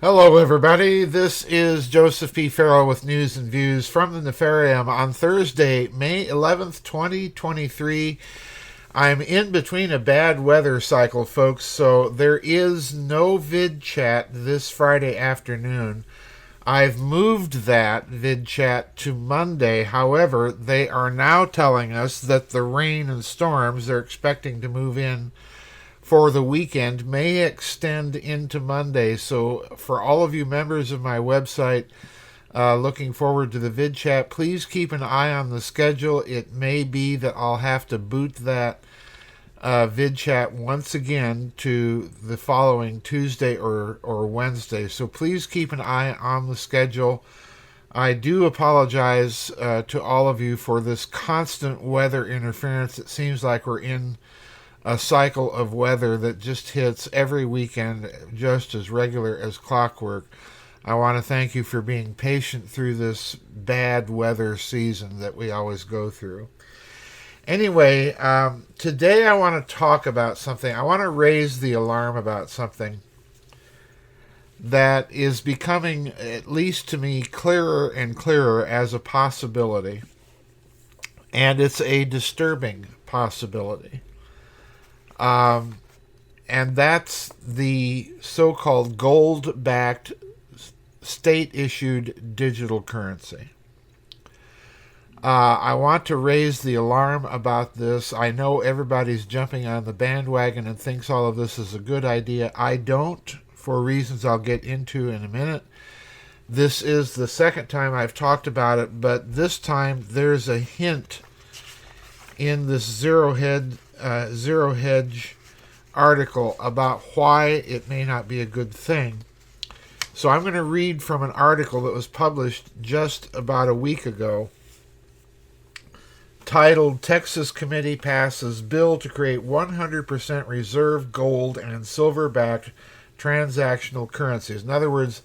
Hello, everybody. This is Joseph P. Farrell with news and views from the Nefarium on Thursday, May 11th, 2023. I'm in between a bad weather cycle, folks, so there is no vid chat this Friday afternoon. I've moved that vid chat to Monday. However, they are now telling us that the rain and storms they're expecting to move in for the weekend may extend into Monday. So for all of you members of my website looking forward to the vid chat, please keep an eye on the schedule. It may be that I'll have to boot that vid chat once again to the following Tuesday or Wednesday. So please keep an eye on the schedule. I do apologize to all of you for this constant weather interference. It seems like we're in a cycle of weather that just hits every weekend just as regular as clockwork. I want to thank you for being patient through this bad weather season that we always go through. Anyway, today I want to talk about something. I want to raise the alarm about something that is becoming, at least to me, clearer and clearer as a possibility. And it's a disturbing possibility. And that's the so-called gold-backed state-issued digital currency. I want to raise the alarm about this. I know everybody's jumping on the bandwagon and thinks all of this is a good idea. I don't, for reasons I'll get into in a minute. This is the second time I've talked about it, but this time there's a hint in this Zero Hedge article about why it may not be a good thing. So I'm going to read from an article that was published just about a week ago, titled Texas Committee Passes Bill to Create 100% Reserve Gold and Silver-Backed Transactional Currencies. In other words,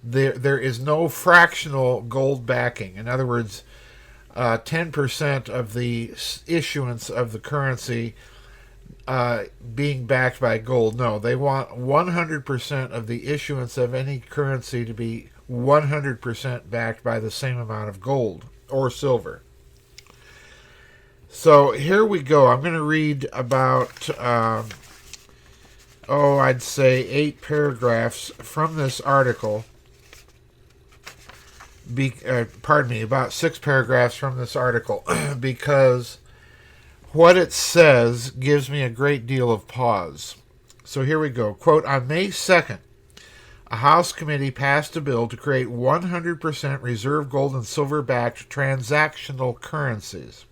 there is no fractional gold backing. In other words, 10% of the issuance of the currency being backed by gold. No, they want 100% of the issuance of any currency to be 100% backed by the same amount of gold or silver. So here we go. I'm going to read about, I'd say 8 paragraphs from this article. About 6 paragraphs from this article, because what it says gives me a great deal of pause. So here we go. Quote, on May 2nd, a House committee passed a bill to create 100% reserve gold and silver-backed transactional currencies.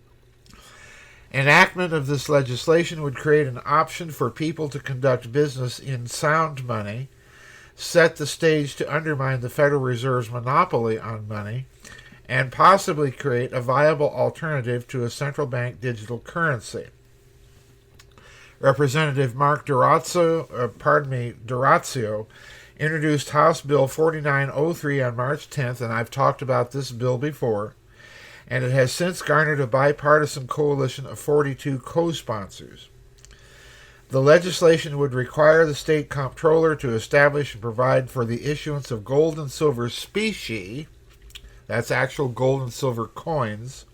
Enactment of this legislation would create an option for people to conduct business in sound money, set the stage to undermine the Federal Reserve's monopoly on money, and possibly create a viable alternative to a central bank digital currency. Representative Mark Durazio introduced House Bill 4903 on March 10th, and I've talked about this bill before, and it has since garnered a bipartisan coalition of 42 co-sponsors. The legislation would require the state comptroller to establish and provide for the issuance of gold and silver specie, that's actual gold and silver coins,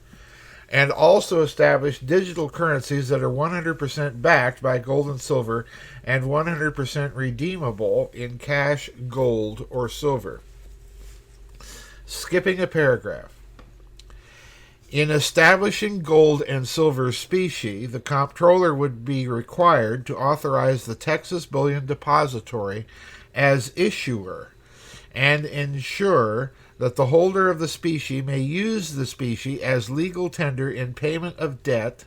and also establish digital currencies that are 100% backed by gold and silver and 100% redeemable in cash, gold, or silver. Skipping a paragraph. In establishing gold and silver specie, the comptroller would be required to authorize the Texas Bullion Depository as issuer and ensure that the holder of the specie may use the specie as legal tender in payment of debt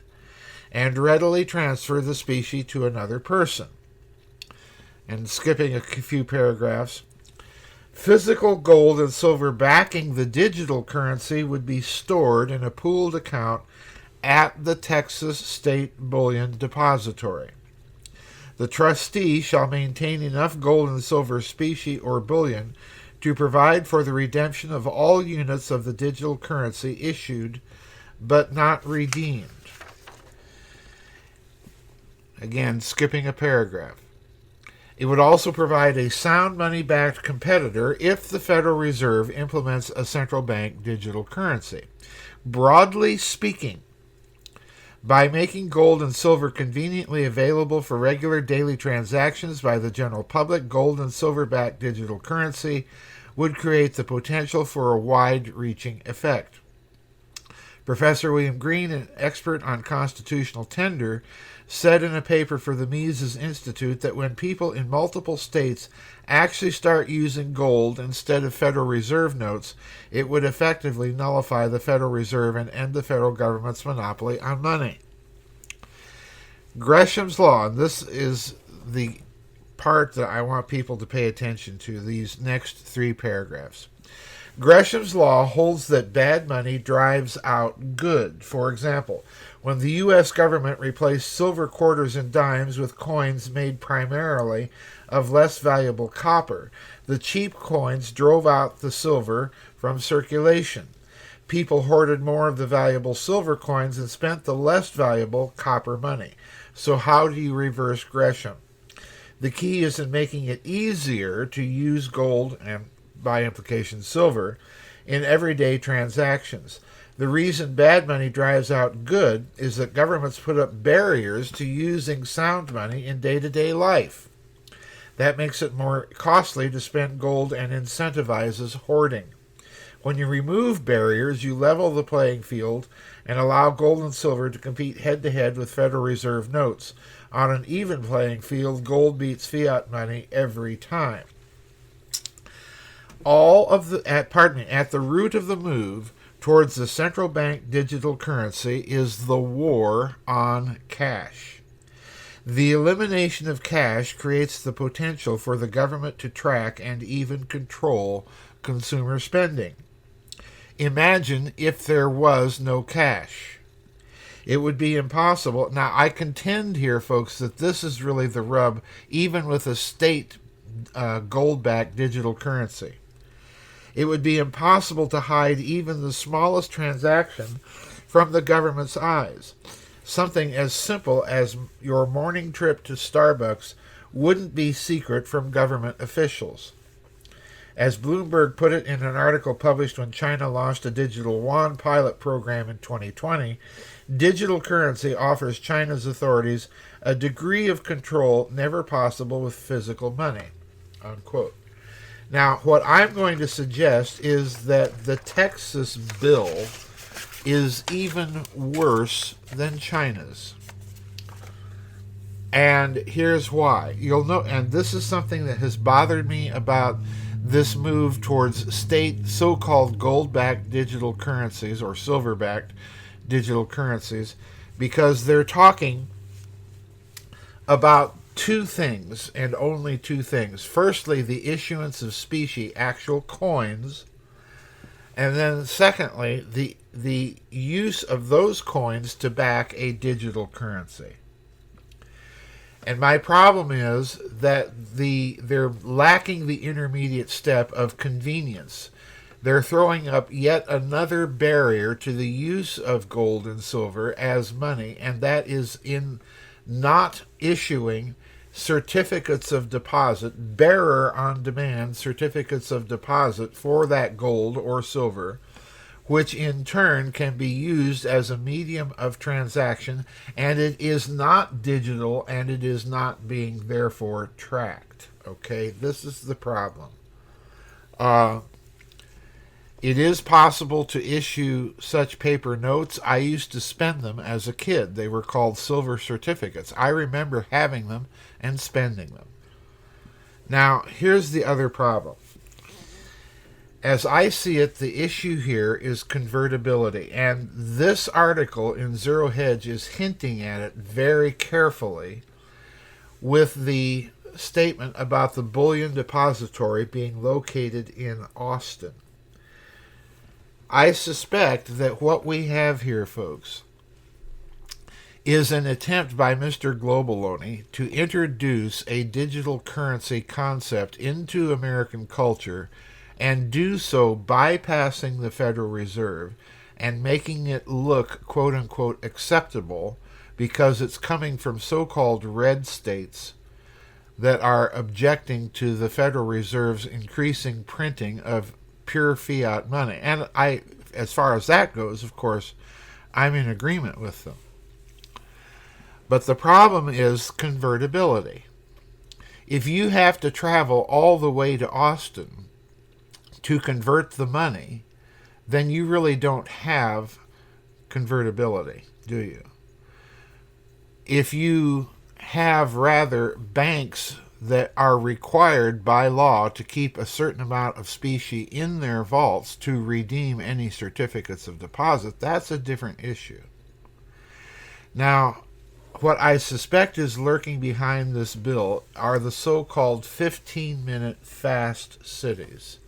and readily transfer the specie to another person. And skipping a few paragraphs, physical gold and silver backing the digital currency would be stored in a pooled account at the Texas State Bullion Depository. The trustee shall maintain enough gold and silver specie or bullion to provide for the redemption of all units of the digital currency issued but not redeemed. Again, skipping a paragraph. It would also provide a sound money-backed competitor if the Federal Reserve implements a central bank digital currency. Broadly speaking, by making gold and silver conveniently available for regular daily transactions by the general public, gold and silver-backed digital currency would create the potential for a wide-reaching effect. Professor William Green, an expert on constitutional tender, said in a paper for the Mises Institute that when people in multiple states actually start using gold instead of Federal Reserve notes, it would effectively nullify the Federal Reserve and end the federal government's monopoly on money. Gresham's law, and this is the part that I want people to pay attention to, these next 3 paragraphs. Gresham's law holds that bad money drives out good. For example, when the U.S. government replaced silver quarters and dimes with coins made primarily of less valuable copper, the cheap coins drove out the silver from circulation. People hoarded more of the valuable silver coins and spent the less valuable copper money. So how do you reverse Gresham? The key is in making it easier to use gold, and by implication silver, in everyday transactions. The reason bad money drives out good is that governments put up barriers to using sound money in day-to-day life. That makes it more costly to spend gold and incentivizes hoarding. When you remove barriers, you level the playing field and allow gold and silver to compete head-to-head with Federal Reserve notes. On an even playing field, gold beats fiat money every time. At the root of the move towards the central bank digital currency is the war on cash. The elimination of cash creates the potential for the government to track and even control consumer spending. Imagine if there was no cash. It would be impossible. Now, I contend here, folks, that this is really the rub, even with a state gold-backed digital currency. It would be impossible to hide even the smallest transaction from the government's eyes. Something as simple as your morning trip to Starbucks wouldn't be secret from government officials. As Bloomberg put it in an article published when China launched a digital yuan pilot program in 2020, digital currency offers China's authorities a degree of control never possible with physical money, unquote. Now, what I'm going to suggest is that the Texas bill is even worse than China's. And here's why. You'll know, and this is something that has bothered me about this move towards state so-called gold-backed digital currencies or silver-backed digital currencies, because they're talking about 2 things and only 2 things. Firstly, the issuance of specie, actual coins, and then secondly, the use of those coins to back a digital currency. And my problem is that they're lacking the intermediate step of convenience. They're throwing up yet another barrier to the use of gold and silver as money, and that is in not issuing certificates of deposit, bearer-on-demand certificates of deposit for that gold or silver, which in turn can be used as a medium of transaction, and it is not digital, and it is not being therefore tracked. Okay, this is the problem. It is possible to issue such paper notes. I used to spend them as a kid. They were called silver certificates. I remember having them and spending them. Now, here's the other problem. As I see it, the issue here is convertibility, and this article in Zero Hedge is hinting at it very carefully with the statement about the bullion depository being located in Austin. I suspect that what we have here, folks, is an attempt by Mr. Globaloney to introduce a digital currency concept into American culture and do so bypassing the Federal Reserve and making it look, quote-unquote, acceptable because it's coming from so-called red states that are objecting to the Federal Reserve's increasing printing of pure fiat money. And as far as that goes, of course, I'm in agreement with them. But the problem is convertibility. If you have to travel all the way to Austin to convert the money, then you really don't have convertibility, do you? If you have rather banks that are required by law to keep a certain amount of specie in their vaults to redeem any certificates of deposit, that's a different issue. Now, what I suspect is lurking behind this bill are the so-called 15-minute fast cities,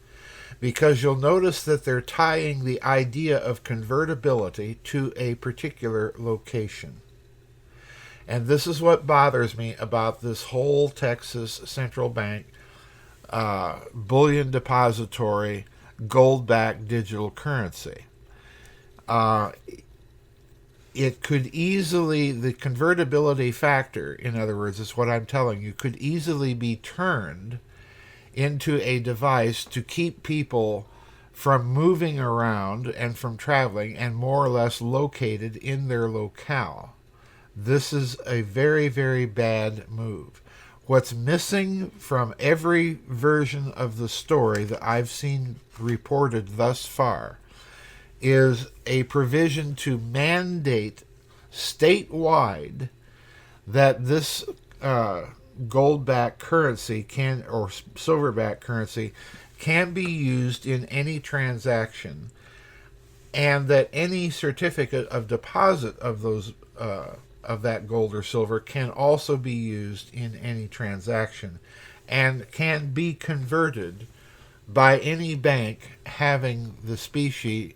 because you'll notice that they're tying the idea of convertibility to a particular location. And this is what bothers me about this whole Texas Central Bank bullion depository gold-backed digital currency. It could easily, the convertibility factor, in other words, is what I'm telling you, could easily be turned into a device to keep people from moving around and from traveling and more or less located in their locale. This is a very, very bad move. What's missing from every version of the story that I've seen reported thus far is a provision to mandate statewide that this gold-backed currency can, or silver-backed currency, can be used in any transaction, and that any certificate of deposit of those of that gold or silver can also be used in any transaction and can be converted by any bank having the specie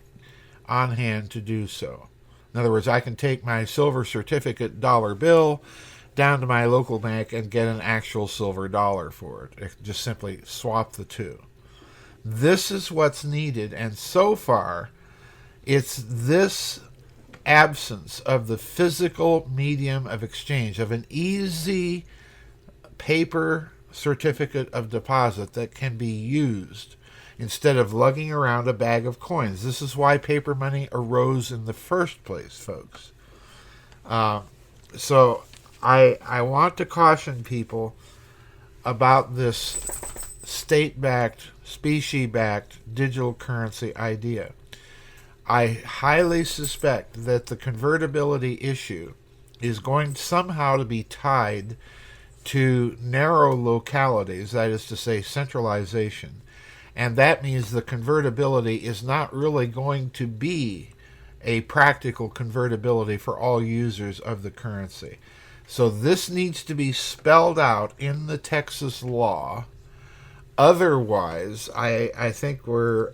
on hand to do so. In other words, I can take my silver certificate dollar bill down to my local bank and get an actual silver dollar for it. Just simply swap the two. This is what's needed, and so far, it's this absence of the physical medium of exchange, of an easy paper certificate of deposit that can be used instead of lugging around a bag of coins. This is why paper money arose in the first place, folks. So I want to caution people about this state-backed, specie-backed digital currency idea. I highly suspect that the convertibility issue is going somehow to be tied to narrow localities, that is to say centralization. And that means the convertibility is not really going to be a practical convertibility for all users of the currency. So this needs to be spelled out in the Texas law. Otherwise, I think we're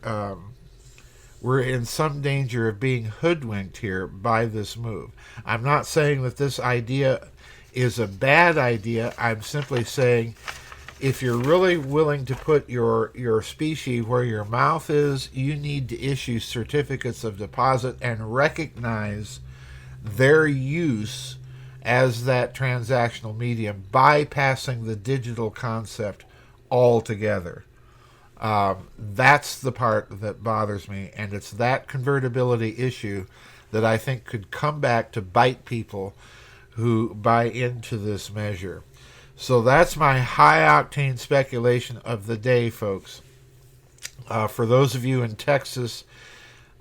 in some danger of being hoodwinked here by this move. I'm not saying that this idea is a bad idea. I'm simply saying if you're really willing to put your specie where your mouth is, you need to issue certificates of deposit and recognize their use as that transactional medium, bypassing the digital concept altogether. That's the part that bothers me, and it's that convertibility issue that I think could come back to bite people who buy into this measure. So that's my high-octane speculation of the day, folks. For those of you in Texas,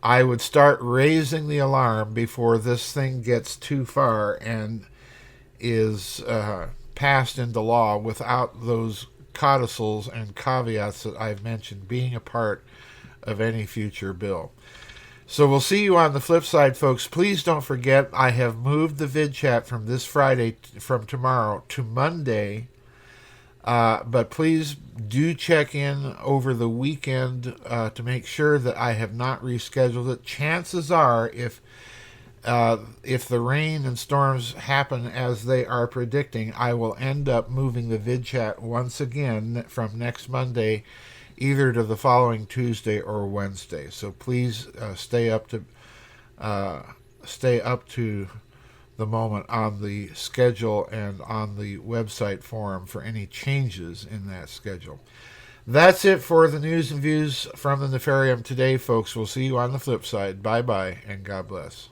I would start raising the alarm before this thing gets too far and is passed into law without those codicils and caveats that I've mentioned being a part of any future bill. So we'll see you on the flip side, folks. Please don't forget, I have moved the vid chat from this Friday, from tomorrow, to Monday. But please do check in over the weekend to make sure that I have not rescheduled it. Chances are, if the rain and storms happen as they are predicting, I will end up moving the vid chat once again from next Monday either to the following Tuesday or Wednesday. So please stay up to the moment on the schedule and on the website forum for any changes in that schedule. That's it for the news and views from the Nefarium today, folks. We'll see you on the flip side. Bye-bye, and God bless.